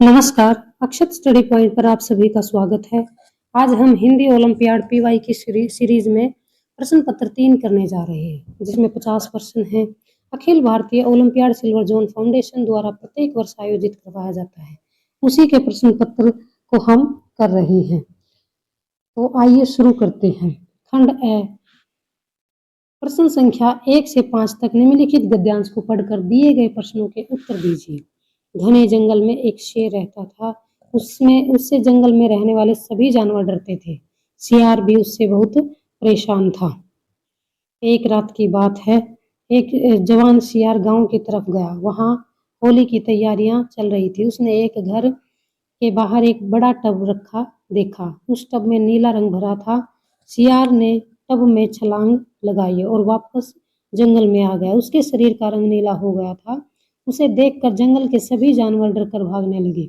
नमस्कार, अक्षत study point पर आप सभी का स्वागत है। आज हम हिंदी ओलंपियाड पीवाई की सीरीज में प्रश्न पत्र 3 करने जा रहे हैं, जिसमें 50 प्रश्न हैं। Akhil Bharatiya olympiad silver zone foundation द्वारा प्रत्येक वर्ष आयोजित करवाया जाता है। उसी के प्रश्न पत्र को हम कर रहे हैं। तो आइए शुरू करते हैं। खंड ए, प्रश्न संख्या 1 से 5 तक निम्नलिखित गद्यांश को पढ़कर दिए गए प्रश्नों के उत्तर दीजिए। घने जंगल में एक शेर रहता था। उससे जंगल में रहने वाले सभी जानवर डरते थे। सियार भी उससे बहुत परेशान था। एक रात की बात है, एक जवान सियार गांव की तरफ गया। वहां होली की तैयारियां चल रही थी। उसने एक घर के बाहर एक बड़ा टब रखा देखा। उस टब में नीला रंग भरा था। सियार ने टब में छलांग लगाई और वापस जंगल में आ गया। उसके शरीर का रंग नीला हो गया था। उसे देखकर जंगल के सभी जानवर डरकर भागने लगे।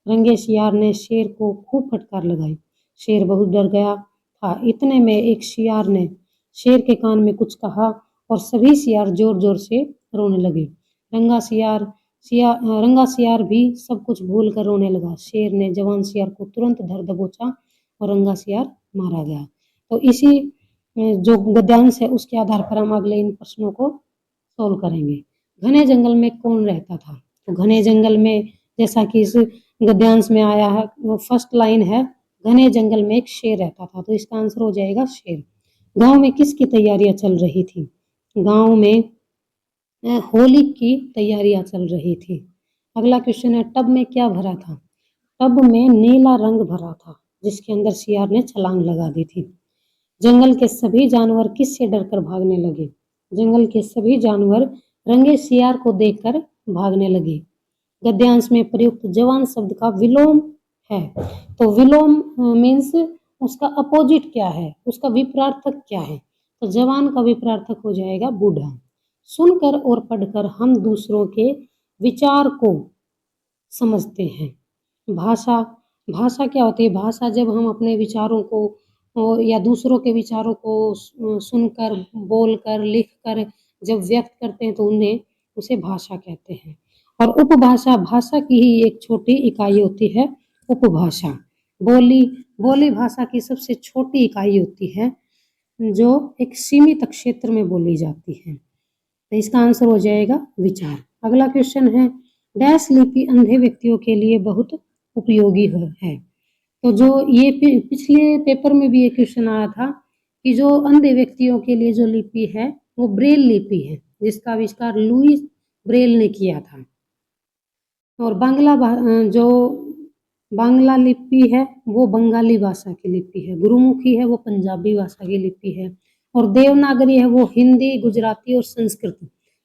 रंगे सियार ने शेर को खूब फटकार लगाई। शेर बहुत डर गया था। इतने में एक सियार ने शेर के कान में कुछ कहा और सभी सियार जोर जोर से रोने लगे। रंगा सियार भी सब कुछ भूल कर रोने लगा। शेर ने जवान सियार को तुरंत धर दबोचा और रंगा सियार मारा गया। तो इसी जो गद्यांश है उसके आधार पर हम अगले इन प्रश्नों को सोल्व करेंगे। घने जंगल में कौन रहता था? तो घने जंगल में, जैसा कि इस गद्यांश में आया है, वो फर्स्ट लाइन है, घने जंगल में एक शेर रहता था। तो इसका आंसर हो जाएगा शेर। गांव में किसकी तैयारियां चल रही थी? गांव में होली की तैयारियां चल रही थी। अगला क्वेश्चन है, टब में क्या भरा था? टब में नीला रंग भरा था, जिसके अंदर सियार ने छलांग लगा दी थी। जंगल के सभी जानवर किससे डरकर भागने लगे? जंगल के सभी जानवर रंगे सियार को देखकर भागने लगे। गद्यांश में प्रयुक्त जवान शब्द का विलोम है। तो विलोम मीन्स उसका अपोजिट क्या है, उसका विपरार्थक क्या है? तो जवान का विपरार्थक हो जाएगा बूढ़ा। सुनकर और पढ़कर हम दूसरों के विचार को समझते हैं। भाषा भाषा क्या होती है? भाषा जब हम अपने विचारों को या दूसरों के विचारों को सुनकर, बोलकर, लिखकर जब व्यक्त करते हैं तो उसे भाषा कहते हैं। और उपभाषा भाषा की ही एक छोटी इकाई होती है, उपभाषा। बोली भाषा की सबसे छोटी इकाई होती है, जो एक सीमित क्षेत्र में बोली जाती है। तो इसका आंसर हो जाएगा विचार। अगला क्वेश्चन है, डैश लिपि अंधे व्यक्तियों के लिए बहुत उपयोगी है। तो जो ये पिछले पेपर में भी एक क्वेश्चन आया था कि जो अंधे व्यक्तियों के लिए जो लिपि है वो ब्रेल लिपि है, जिसका आविष्कार लुईस ब्रेल ने किया था। और जो बांग्ला लिपि है वो बंगाली भाषा की लिपि है। गुरुमुखी है वो पंजाबी भाषा की लिपि है। और देवनागरी है वो हिंदी, गुजराती और संस्कृत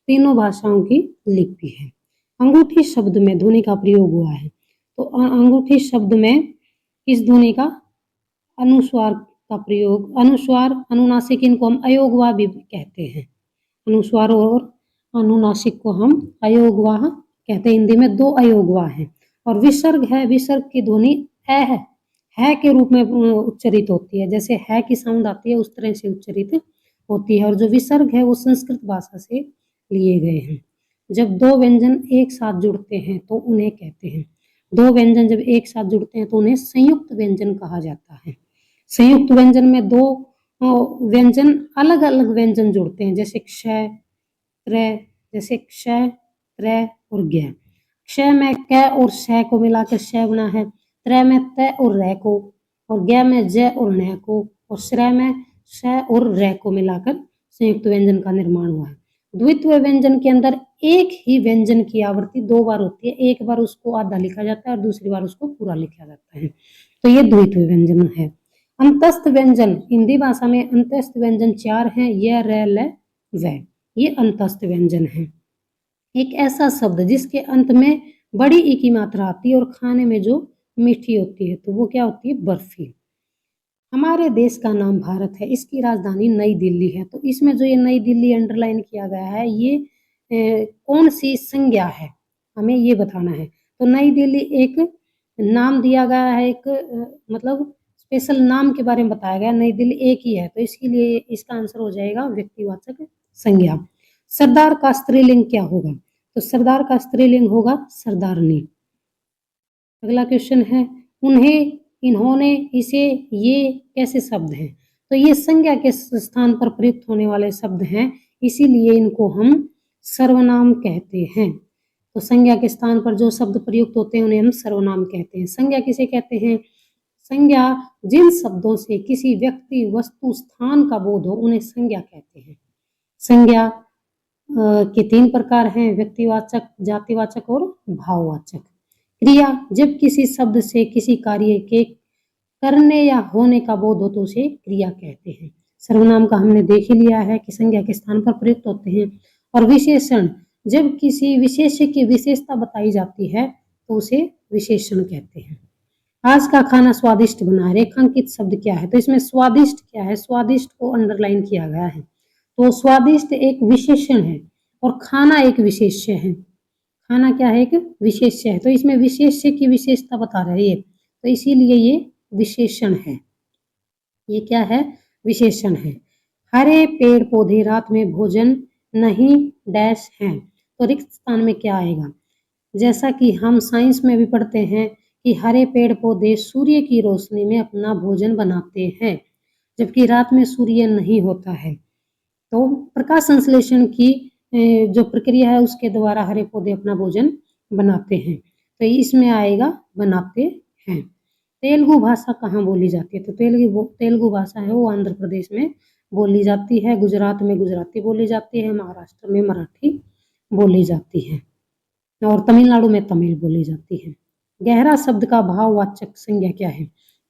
तीनों भाषाओं की लिपि है। अंगूठी शब्द में ध्वनि का प्रयोग हुआ है। तो अंगूठी शब्द में किस ध्वनि का? अनुस्वार का प्रयोग। अनुस्वार, अनुनासिक, इनको हम अयोगवाह भी कहते हैं। अनुस्वार और अनुनासिक को हम अयोगवाह कहते हैं। हिंदी में 2 अयोगवाह हैं। और विसर्ग है, विसर्ग की ध्वनि है के रूप में उच्चरित होती है। जैसे है की साउंड आती है उस तरह से उच्चरित होती है। और जो विसर्ग है वो संस्कृत भाषा से लिए गए हैं। जब 2 व्यंजन एक साथ जुड़ते हैं तो उन्हें कहते हैं, 2 व्यंजन जब एक साथ जुड़ते हैं तो उन्हें संयुक्त व्यंजन कहा जाता है। संयुक्त व्यंजन में 2 व्यंजन अलग अलग व्यंजन जुड़ते हैं, जैसे क्षय, त्रय, जैसे क्षय, त्रय और ज्ञ। क्षय में क और श को मिलाकर श बना है। त्रय में त और र को, और ज्ञ में ज और ण को, और श्रय में श और र को मिलाकर संयुक्त व्यंजन का निर्माण हुआ है। द्वित्व व्यंजन के अंदर एक ही व्यंजन की आवृत्ति 2 बार होती है। एक बार उसको आधा लिखा जाता है और दूसरी बार उसको पूरा लिखा जाता है। तो ये द्वित्व व्यंजन है। अंतस्थ व्यंजन, हिंदी भाषा में अंतस्थ व्यंजन 4 हैं, य, र, ल, व। ये अंतस्थ व्यंजन है। एक ऐसा शब्द जिसके अंत में बड़ी ई की मात्रा आती है और खाने में जो मीठी होती है, तो वो क्या होती है? बर्फी। हमारे देश का नाम भारत है, इसकी राजधानी नई दिल्ली है। तो इसमें जो ये नई दिल्ली अंडरलाइन किया गया है, ये कौन सी संज्ञा है, हमें ये बताना है। तो नई दिल्ली एक नाम दिया गया है, एक मतलब स्पेशल नाम के बारे में बताया गया। नई दिल्ली एक ही है, तो इसके लिए इसका आंसर हो जाएगा व्यक्तिवाचक संज्ञा। सरदार का स्त्रीलिंग क्या होगा? तो सरदार का स्त्रीलिंग होगा सरदारनी। अगला क्वेश्चन है उन्हें, इन्होंने, इसे, ये कैसे शब्द हैं? तो ये संज्ञा के स्थान पर प्रयुक्त होने वाले शब्द हैं, इसीलिए इनको हम सर्वनाम कहते हैं। तो संज्ञा के स्थान पर जो शब्द प्रयुक्त होते हैं उन्हें हम सर्वनाम कहते हैं। संज्ञा किसे कहते हैं? संज्ञा जिन शब्दों से किसी व्यक्ति, वस्तु, स्थान का बोध हो उन्हें संज्ञा कहते हैं। संज्ञा के 3 प्रकार हैं, व्यक्तिवाचक, जातिवाचक और भाववाचक। क्रिया, जब किसी शब्द से किसी कार्य के करने या होने का बोध हो तो उसे क्रिया कहते हैं। सर्वनाम का हमने देख ही लिया है कि संज्ञा के स्थान पर प्रयुक्त होते हैं। और विशेषण, जब किसी विशेष्य की विशेषता बताई जाती है तो उसे विशेषण कहते हैं। आज का खाना स्वादिष्ट बना, रेखांकित शब्द क्या है? तो इसमें स्वादिष्ट क्या है? स्वादिष्ट को अंडरलाइन किया गया है। तो स्वादिष्ट एक विशेषण है और खाना एक विशेष्य है। खाना क्या है? एक विशेष्य है। तो इसमें विशेष्य की विशेषता बता रही है, तो इसीलिए ये विशेषण है। ये क्या है? विशेषण है। हरे पेड़ पौधे रात में भोजन नहीं डैश हैं, तो रिक्त स्थान में क्या आएगा? जैसा कि हम साइंस में भी पढ़ते हैं कि हरे पेड़ पौधे सूर्य की रोशनी में अपना भोजन बनाते हैं, जबकि रात में सूर्य नहीं होता है। तो प्रकाश संश्लेषण की जो प्रक्रिया है उसके द्वारा हरे पौधे अपना भोजन बनाते हैं, तो इसमें आएगा बनाते हैं। तेलुगु भाषा कहाँ बोली जाती है? तो तेलुगु भाषा है वो आंध्र प्रदेश में बोली जाती है, गुजरात में गुजराती बोली जाती है, महाराष्ट्र में मराठी बोली जाती है और तमिलनाडु में तमिल बोली जाती है। गहरा शब्द का भाववाचक संज्ञा क्या है?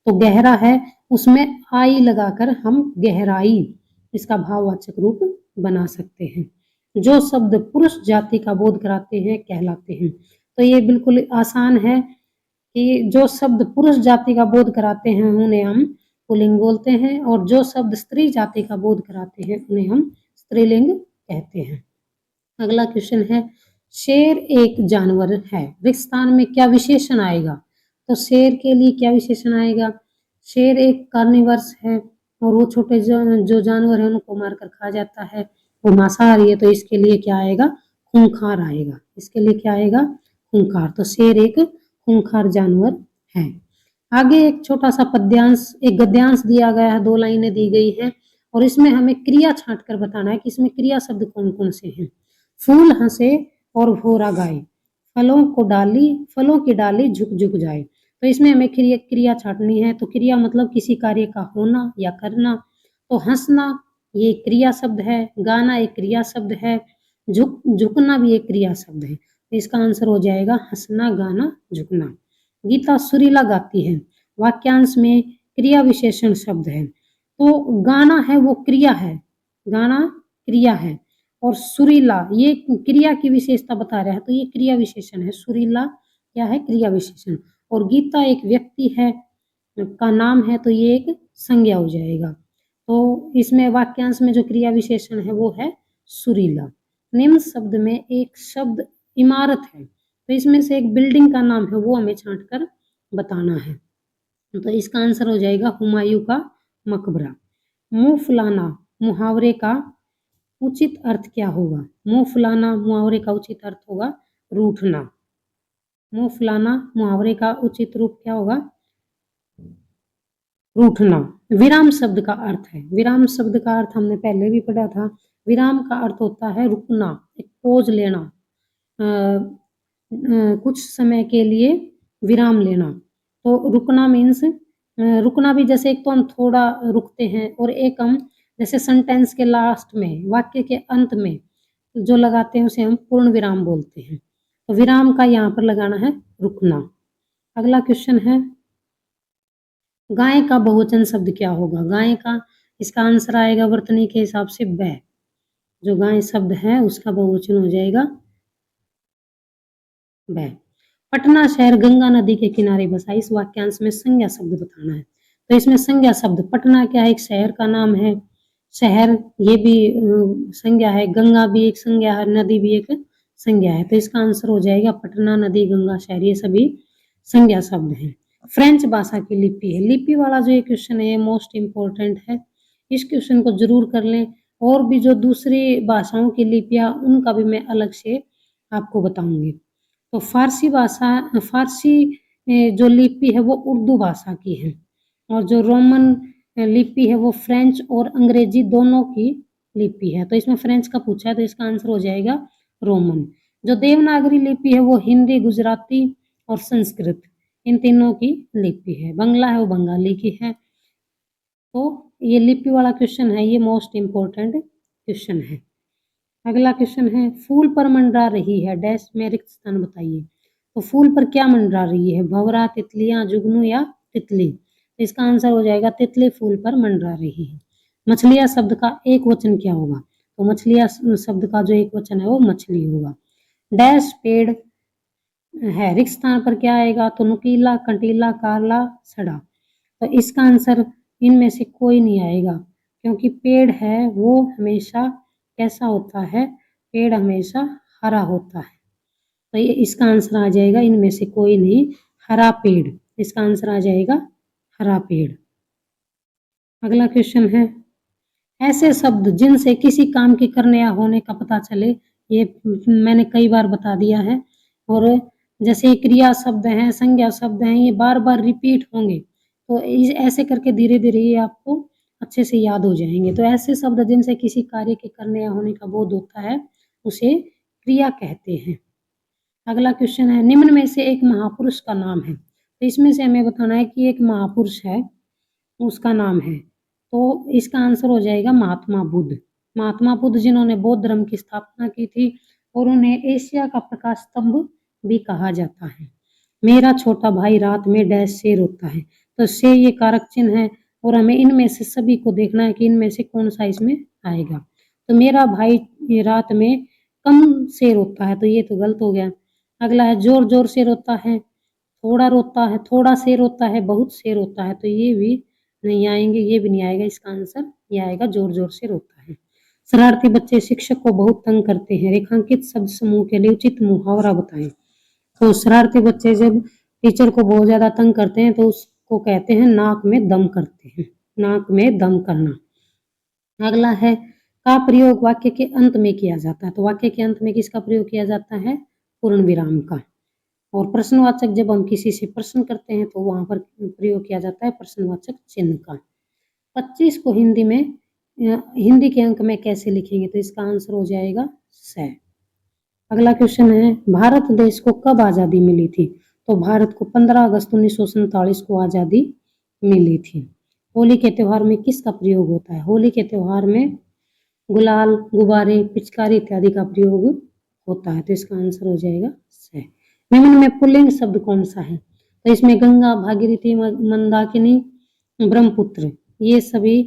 तो गहरा है, उसमें आई लगाकर हम गहराई इसका भाववाचक रूप बना सकते हैं। जो शब्द पुरुष जाति का बोध कराते हैं कहलाते हैं। तो ये बिल्कुल आसान है कि जो शब्द पुरुष जाति का बोध कराते हैं उन्हें हम पुल्लिंग बोलते हैं और जो शब्द स्त्री जाति का बोध कराते हैं उन्हें हम स्त्रीलिंग कहते हैं। अगला क्वेश्चन है शेर एक जानवर है, रिक्त स्थान में क्या विशेषण आएगा? तो शेर के लिए क्या विशेषण आएगा? शेर एक कार्निवर्स है और वो छोटे जो जानवर है उनको मारकर खा जाता है, वो मांसाहारी है, तो इसके लिए क्या आएगा? खूंखार आएगा। इसके लिए क्या आएगा? खूंखार। तो शेर एक खूंखार जानवर है। आगे एक छोटा सा पद्यांश, एक गद्यांश दिया गया है, 2 लाइनें दी गई है और इसमें हमें क्रिया छांट कर बताना है कि इसमें क्रिया शब्द कौन कौन से हैं। फूल हंसे और भौरा गाए, फलों की डाली झुक झुक जाए। तो इसमें हमें क्रिया छांटनी है। तो क्रिया मतलब किसी कार्य का होना या करना। तो हंसना ये क्रिया शब्द है, गाना एक क्रिया शब्द है, झुकना भी एक क्रिया शब्द है। तो इसका आंसर हो जाएगा हंसना, गाना, झुकना। गीता सुरीला गाती है, वाक्यांश में क्रिया विशेषण शब्द है। तो गाना है वो क्रिया है, गाना क्रिया है और सुरीला ये क्रिया की विशेषता बता रहा है, तो ये क्रिया विशेषण है। सुरीला क्या है? क्रिया विशेषण। और गीता एक व्यक्ति है का नाम है, तो ये एक संज्ञा हो जाएगा। तो इसमें वाक्यांश में जो क्रिया विशेषण है वो है सुरीला। निम्न शब्द में एक शब्द इमारत है, तो इसमें से एक बिल्डिंग का नाम है वो हमें छांट कर बताना है। तो इसका आंसर हो जाएगा हुमायूं का मकबरा। मुंह फुलाना मुहावरे का उचित अर्थ क्या होगा? मुंह फुलाना मुहावरे का उचित अर्थ होगा रूठना। मुंह फुलाना मुहावरे का उचित रूप क्या होगा? रूठना। विराम शब्द का अर्थ है, विराम शब्द का अर्थ हमने पहले भी पढ़ा था। विराम का अर्थ होता है रुकना, एक पॉज लेना, कुछ समय के लिए विराम लेना। तो रुकना मीन्स रुकना भी जैसे एक तो हम थोड़ा रुकते हैं और एक हम जैसे सेंटेंस के लास्ट में, वाक्य के अंत में जो लगाते हैं उसे हम पूर्ण विराम बोलते हैं। तो विराम का यहाँ पर लगाना है रुकना। अगला क्वेश्चन है गाय का बहुवचन शब्द क्या होगा? गाय का इसका आंसर आएगा वर्तनी के हिसाब से बै। जो गाय शब्द है उसका बहुवचन हो जाएगा बै। पटना शहर गंगा नदी के किनारे बसा, इस वाक्यांश में संज्ञा शब्द बताना है। तो इसमें संज्ञा शब्द, पटना क्या है? एक शहर का नाम है, शहर ये भी संज्ञा है, गंगा भी एक संज्ञा है, नदी भी एक संज्ञा है। तो इसका आंसर हो जाएगा पटना, नदी, गंगा, शहर, ये सभी संज्ञा शब्द हैं। फ्रेंच भाषा की लिपि है, लिपि वाला जो ये क्वेश्चन है ये मोस्ट इम्पोर्टेंट है, इस क्वेश्चन को जरूर कर लें। और भी जो दूसरी भाषाओं की लिपियाँ उनका भी मैं अलग से आपको बताऊंगी। तो फारसी भाषा, फारसी जो लिपि है वो उर्दू भाषा की है और जो रोमन लिपि है वो फ्रेंच और अंग्रेजी दोनों की लिपि है। तो इसमें फ्रेंच का पूछा है तो इसका आंसर हो जाएगा रोमन। जो देवनागरी लिपि है वो हिंदी, गुजराती और संस्कृत इन तीनों की लिपि है। बंगला है वो बंगाली की है। तो ये लिपि वाला क्वेश्चन है, ये मोस्ट इम्पोर्टेंट क्वेश्चन है। अगला क्वेश्चन है, फूल पर मंडरा रही है डैश में रिक्त स्थान बताइए। तो फूल पर क्या मंडरा रही है, भंवरा, तितलियां, जुगनू या तितली। तो इसका आंसर हो जाएगा तितली फूल पर मंडरा रही है। मछलियां शब्द का एक वचन क्या होगा। तो मछलियां शब्द का जो एक वचन है वो मछली होगा। डैश पेड़ है रिक्त स्थान पर क्या आएगा। तो नुकीला, कंटीला, कारला, सड़ा। तो इसका आंसर इनमें से कोई नहीं आएगा क्योंकि पेड़ है वो हमेशा कैसा होता है, पेड़ हमेशा हरा होता है। तो ये इसका आंसर आ जाएगा इनमें से कोई नहीं, हरा पेड़। इसका आंसर आ जाएगा हरा पेड़। अगला क्वेश्चन है, ऐसे शब्द जिनसे किसी काम के करने या होने का पता चले। ये मैंने कई बार बता दिया है। और जैसे क्रिया शब्द हैं, संज्ञा शब्द हैं, ये बार बार रिपीट होंगे तो ऐसे करके धीरे धीरे ये आपको अच्छे से याद हो जाएंगे। तो ऐसे शब्द जिनसे किसी कार्य के करने या होने का बोध होता है उसे क्रिया कहते हैं। अगला क्वेश्चन है, निम्न में से एक महापुरुष का नाम है। तो इसमें से हमें बताना है कि एक महापुरुष है उसका नाम है। तो इसका आंसर हो जाएगा महात्मा बुद्ध। महात्मा बुद्ध जिन्होंने बौद्ध धर्म की स्थापना की थी और उन्हें एशिया का प्रकाश स्तंभ भी कहा जाता है। मेरा छोटा भाई रात में डैश से रोता है। तो से ये कारक चिन्ह है और हमें इनमें से सभी को देखना है कि इनमें से कौन सा इसमें आएगा। तो मेरा भाई रात में कम से रोता है तो ये तो गलत हो गया। अगला है जोर जोर से रोता है, थोड़ा रोता है, थोड़ा से रोता है, बहुत से रोता है। तो ये भी नहीं आएंगे, ये भी नहीं आएगा। इसका आंसर ये आएगा जोर जोर से रोता है। शरारती बच्चे शिक्षक को बहुत तंग करते हैं। रेखांकित शब्द समूह के लिए उचित मुहावरा बताएं। तो शरारती बच्चे जब टीचर को बहुत ज्यादा तंग करते हैं तो उसको कहते हैं नाक में दम करते हैं, नाक में दम करना। अगला है का प्रयोग वाक्य के अंत में किया जाता है। तो वाक्य के अंत में किसका प्रयोग किया जाता है, पूर्ण विराम का। और प्रश्नवाचक जब हम किसी से प्रश्न करते हैं तो वहां पर प्रयोग किया जाता है प्रश्नवाचक चिन्ह का। 25 को हिंदी में हिंदी के अंक में कैसे लिखेंगे। तो इसका आंसर हो जाएगा 100। अगला क्वेश्चन है, भारत देश को कब आजादी मिली थी। तो भारत को 15 अगस्त 1947 को आजादी मिली थी। होली के त्योहार में किसका प्रयोग होता है। होली के त्योहार में गुलाल, गुब्बारे, पिचकारी इत्यादि का प्रयोग होता है। तो इसका आंसर हो जाएगा 100। निम्न में पुल्लिंग शब्द कौन सा है। तो इसमें गंगा, भागीरथी, मंदाकिनी, ब्रह्मपुत्र ये सभी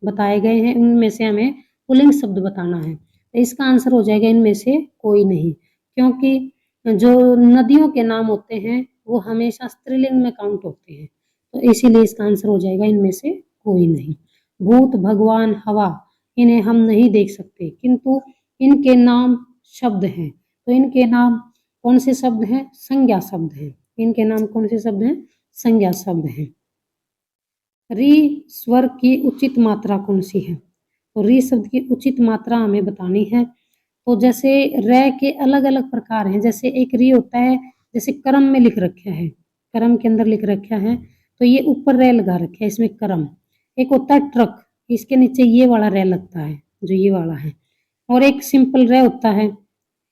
बताए गए हैं। उनमें से हमें पुल्लिंग शब्द बताना है। तो इसका आंसर हो जाएगा इनमें से कोई नहीं, क्योंकि जो नदियों के नाम होते हैं वो हमेशा स्त्रीलिंग में काउंट होते हैं। तो इसीलिए इसका आंसर हो जाएगा इनमें से कोई नहीं। भूत, भगवान, हवा इन्हें हम नहीं देख सकते किंतु इनके नाम शब्द हैं। तो इनके नाम कौन से शब्द हैं, संज्ञा शब्द हैं। इनके नाम कौन से शब्द हैं, संज्ञा शब्द हैं। री स्वर की उचित मात्रा कौन सी है। तो री शब्द की उचित मात्रा हमें बतानी है। तो जैसे रे के अलग अलग प्रकार हैं। जैसे एक री होता है, जैसे करम में लिख रखा है, करम के अंदर लिख रखा है तो ये ऊपर रे लगा रखा है, इसमें करम। एक होता है ट्रक, इसके नीचे ये वाला रे लगता है जो ये वाला है। और एक सिंपल रे होता है,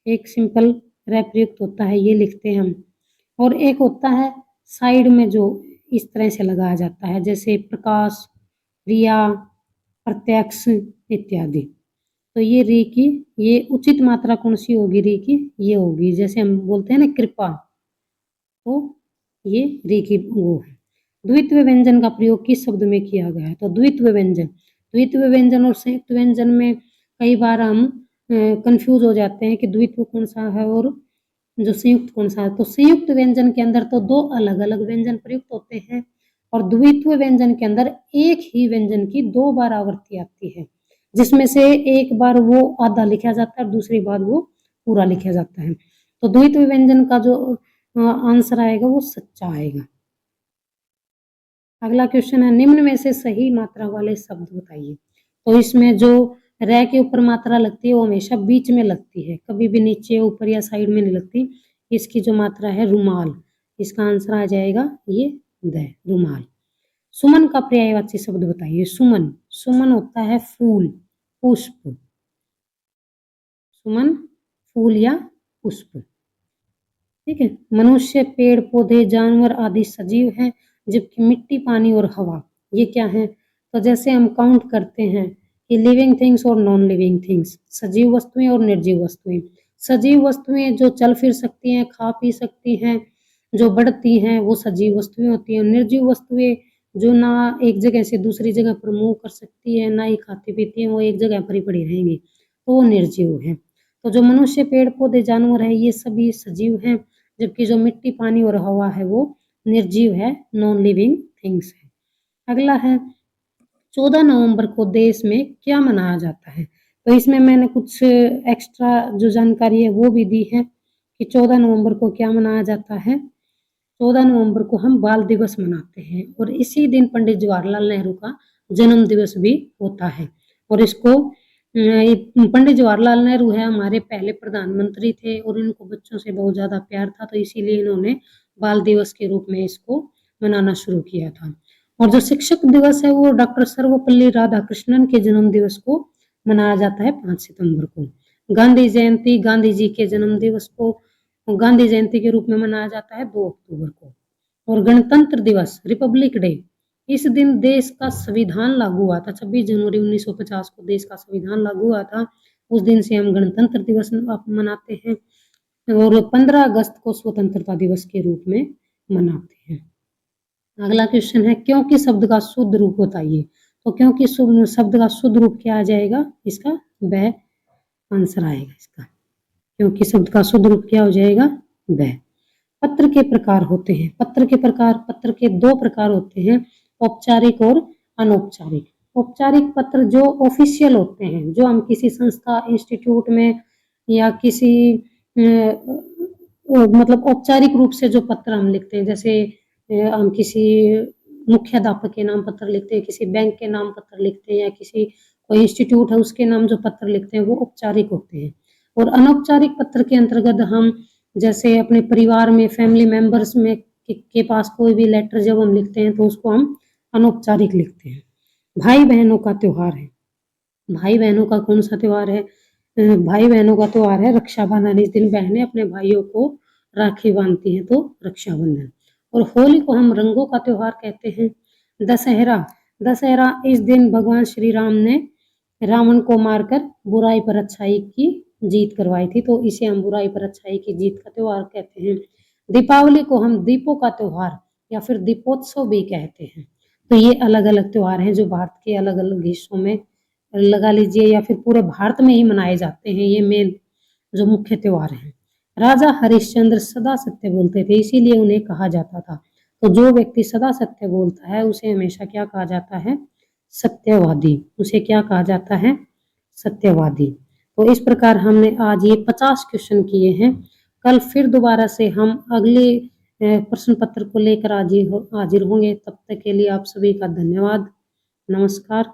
एक सिंपल रे प्रयुक्त होता है, ये लिखते हैं हम। और एक होता है साइड में जो इस तरह से लगाया जाता है, जैसे प्रकाश, रिया, प्रत्यक्ष इत्यादि। तो ये री की ये उचित मात्रा कौन सी होगी, री की ये होगी। जैसे हम बोलते हैं ना कृपा, तो ये री की वो है। द्वित्व व्यंजन का प्रयोग किस शब्द में किया गया है। तो द्वित्व व्यंजन और संयुक्त व्यंजन में कई बार हम कंफ्यूज हो जाते हैं कि द्वित्व कौन सा है और जो संयुक्त कौन सा है। तो संयुक्त व्यंजन के अंदर तो दो अलग अलग व्यंजन प्रयुक्त होते हैं और द्वित्व व्यंजन के अंदर एक ही व्यंजन की 2 बार आवृत्ति आती है, जिसमें से एक बार वो आधा लिखा जाता है और दूसरी बार वो पूरा लिखा जाता है। तो द्वित्व व्यंजन का जो आंसर आएगा वो सच्चा आएगा। अगला क्वेश्चन है, निम्न में से सही मात्रा वाले शब्द बताइए। तो इसमें जो रे के ऊपर मात्रा लगती है वो हमेशा बीच में लगती है, कभी भी नीचे, ऊपर या साइड में नहीं लगती। इसकी जो मात्रा है रुमाल, इसका आंसर आ जाएगा ये द, रुमाल। सुमन का पर्यायवाची शब्द बताइए। सुमन, सुमन होता है फूल, पुष्प। सुमन फूल या पुष्प, ठीक है। मनुष्य, पेड़ पौधे, जानवर आदि सजीव हैं, जबकि मिट्टी, पानी और हवा ये क्या है? तो जैसे हम काउंट करते हैं कि लिविंग थिंग्स और नॉन लिविंग थिंग्स, सजीव वस्तुएं और निर्जीव वस्तुएं। सजीव वस्तुएं जो चल फिर सकती हैं, खा पी सकती हैं, जो बढ़ती हैं, वो सजीव वस्तुएं होती हैं। निर्जीव वस्तुएं जो ना एक जगह से दूसरी जगह पर मूव कर सकती है, ना ही खाती पीती है, वो एक जगह पर ही पड़ी रहेंगी, तो वो निर्जीव है। तो जो मनुष्य, पेड़ पौधे, जानवर है, ये सभी सजीव हैं, जबकि जो मिट्टी, पानी और हवा है वो निर्जीव है, नॉन लिविंग थिंग्स है। अगला है 14 नवंबर को देश में क्या मनाया जाता है? तो इसमें मैंने कुछ एक्स्ट्रा जो जानकारी है वो भी दी है कि 14 नवंबर को क्या मनाया जाता है। 14 नवंबर को हम बाल दिवस मनाते हैं और इसी दिन पंडित जवाहरलाल नेहरू का जन्म दिवस भी होता है। और इसको पंडित जवाहरलाल नेहरू है हमारे पहले प्रधानमंत्री थे और इनको बच्चों से बहुत ज़्यादा प्यार था, तो इसीलिए इन्होंने बाल दिवस के रूप में इसको मनाना शुरू किया था। और जो शिक्षक दिवस है वो डॉक्टर सर्वपल्ली राधाकृष्णन के जन्म दिवस को मनाया जाता है 5 सितंबर को। गांधी जयंती, गांधी जी के जन्म दिवस को गांधी जयंती के रूप में मनाया जाता है 2 अक्टूबर को। और गणतंत्र दिवस, रिपब्लिक डे, इस दिन देश का संविधान लागू हुआ था। 26 जनवरी 1950 को देश का संविधान लागू हुआ था। उस दिन से हम गणतंत्र दिवस मनाते हैं और 15 अगस्त को स्वतंत्रता दिवस के रूप में मनाते हैं। अगला क्वेश्चन है क्योंकि शब्द का शुद्ध रूप बताइए। तो क्योंकि शब्द का शुद्ध रूप क्या आ जाएगा? इसका वह आंसर आएगा इसका। क्योंकि शब्द का शुद्ध रूप क्या हो जाएगा? वह। पत्र के प्रकार होते हैं। पत्र के प्रकार, पत्र के 2 प्रकार होते हैं, औपचारिक और अनौपचारिक। औपचारिक पत्र जो ऑफिशियल होते हैं, जो हम किसी संस्था, इंस्टीट्यूट में या किसी मतलब औपचारिक रूप से जो पत्र हम लिखते हैं, जैसे हम किसी मुख्याध्यापक के नाम पत्र लिखते हैं, किसी बैंक के नाम पत्र लिखते हैं या किसी कोई इंस्टीट्यूट है उसके नाम जो पत्र लिखते हैं वो औपचारिक होते हैं। और अनौपचारिक पत्र के अंतर्गत हम जैसे अपने परिवार में, फैमिली मेंबर्स में के पास कोई भी लेटर जब हम लिखते हैं तो उसको हम अनौपचारिक लिखते हैं। भाई बहनों का त्योहार है। भाई बहनों का कौन सा त्योहार है? भाई बहनों का त्योहार है रक्षाबंधन। इस दिन बहनें अपने भाइयों को राखी बांधती हैं, तो रक्षाबंधन। और होली को हम रंगों का त्योहार कहते हैं। दशहरा, दशहरा इस दिन भगवान श्री राम ने रावण को मारकर बुराई पर अच्छाई की जीत करवाई थी, तो इसे हम बुराई पर अच्छाई की जीत का त्योहार कहते हैं। दीपावली को हम दीपों का त्योहार या फिर दीपोत्सव भी कहते हैं। तो ये अलग अलग त्योहार हैं जो भारत के अलग अलग हिस्सों में लगा लीजिए या फिर पूरे भारत में ही मनाए जाते हैं। ये मेन जो मुख्य त्योहार हैं। राजा हरिश्चंद्र सदा सत्य बोलते थे, इसीलिए उन्हें कहा जाता था। तो जो व्यक्ति सदा सत्य बोलता है उसे हमेशा क्या कहा जाता है? सत्यवादी। उसे क्या कहा जाता है? सत्यवादी। तो इस प्रकार हमने आज ये 50 क्वेश्चन किए हैं। कल फिर दोबारा से हम अगले प्रश्न पत्र को लेकर हाजिर होंगे। तब तक के लिए आप सभी का धन्यवाद। नमस्कार।